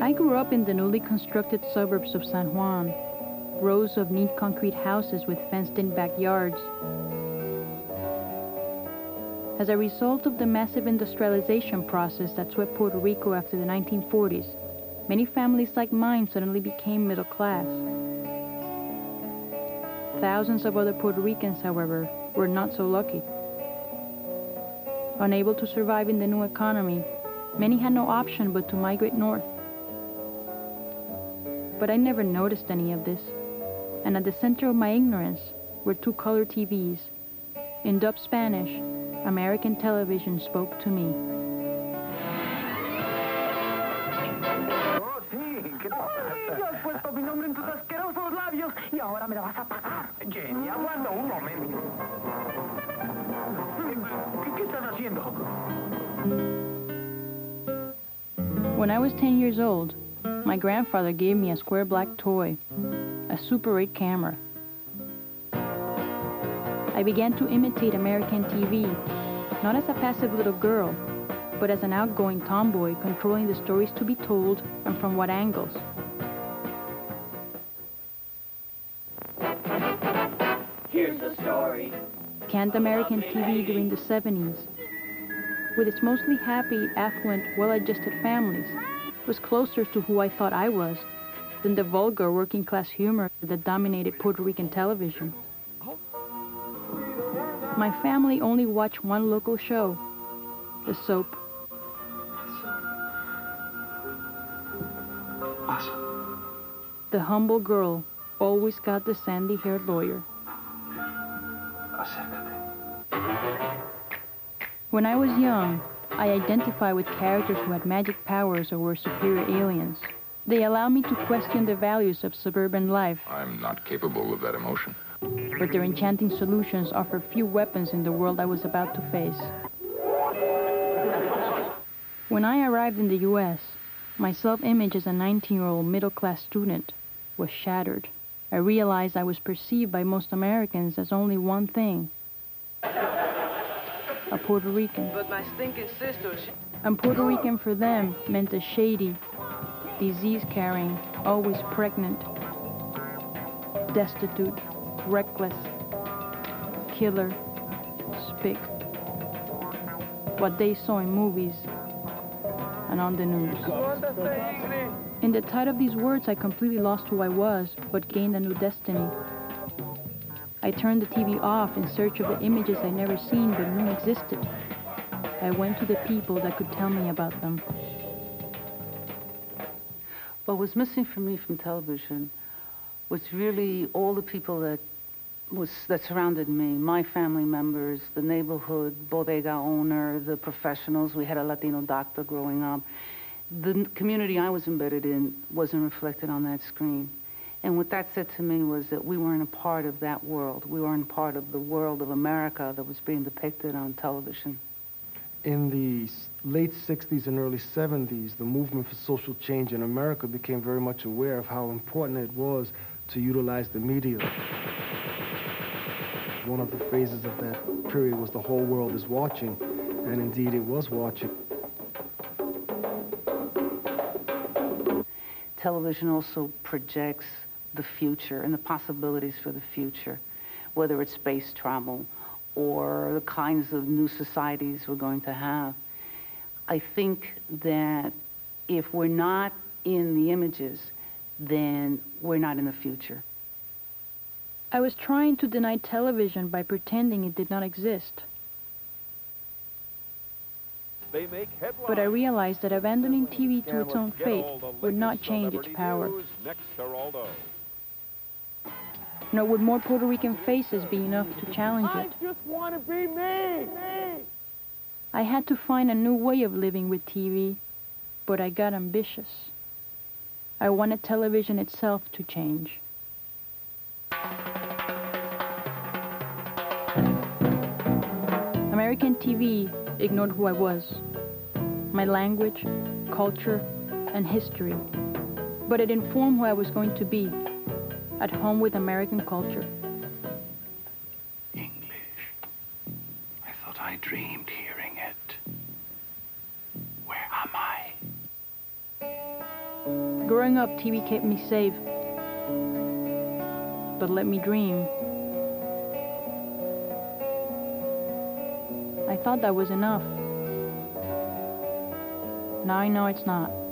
I grew up in the newly constructed suburbs of San Juan, rows of neat concrete houses with fenced-in backyards. As a result of the massive industrialization process that swept Puerto Rico after the 1940s, many families like mine suddenly became middle class. Thousands of other Puerto Ricans, however, were not so lucky. Unable to survive in the new economy, many had no option but to migrate north. But I never noticed any of this, and at the center of my ignorance were two color TVs. In dub Spanish, American television spoke to me. Oh, sí, ¿qué pasa? Ya has puesto mi nombre en tus asquerosos labios y ahora me la vas a pagar. Jenny, aguanta un momento. ¿Qué estás haciendo? When I was 10 years old, my grandfather gave me a square black toy, a Super 8 camera. I began to imitate American TV, not as a passive little girl, but as an outgoing tomboy controlling the stories to be told and from what angles. Here's the story. Canned American TV during the 70s, with its mostly happy, affluent, well-adjusted families, was closer to who I thought I was than the vulgar working-class humor that dominated Puerto Rican television. My family only watched one local show, the soap. The humble girl always got the sandy-haired lawyer. When I was young, I identified with characters who had magic powers or were superior aliens. They allowed me to question the values of suburban life. I'm not capable of that emotion. But their enchanting solutions offer few weapons in the world I was about to face. When I arrived in the U.S., my self-image as a 19-year-old middle-class student was shattered. I realized I was perceived by most Americans as only one thing: a Puerto Rican. But my stinking sister, And Puerto Rican for them meant a shady, disease-carrying, always pregnant, destitute, reckless, killer, spick. What they saw in movies and on the news. In the tide of these words, I completely lost who I was, but gained a new destiny. I turned the TV off in search of the images I'd never seen but knew existed. I went to the people that could tell me about them. What was missing for me from television was really all the people that surrounded me, my family members, the neighborhood bodega owner, the professionals. We had a Latino doctor growing up. The community I was embedded in wasn't reflected on that screen. And what that said to me was that we weren't a part of that world. We weren't part of the world of America that was being depicted on television. In the late 60s and early 70s, the movement for social change in America became very much aware of how important it was to utilize the media. One of the phrases of that period was the whole world is watching, and indeed it was watching. Television also projects the future and the possibilities for the future, whether it's space travel or the kinds of new societies we're going to have. I think that if we're not in the images, then we're not in the future. I was trying to deny television by pretending it did not exist. But I realized that abandoning TV to its own fate would not change its power. Nor would more Puerto Rican faces be enough to challenge it. I just want to be me! I had to find a new way of living with TV, but I got ambitious. I wanted television itself to change. American TV ignored who I was, my language, culture, and history, but it informed who I was going to be, at home with American culture. English. I thought I dreamed hearing it. Where am I? Growing up, TV kept me safe, but let me dream. I thought that was enough. Now I know it's not.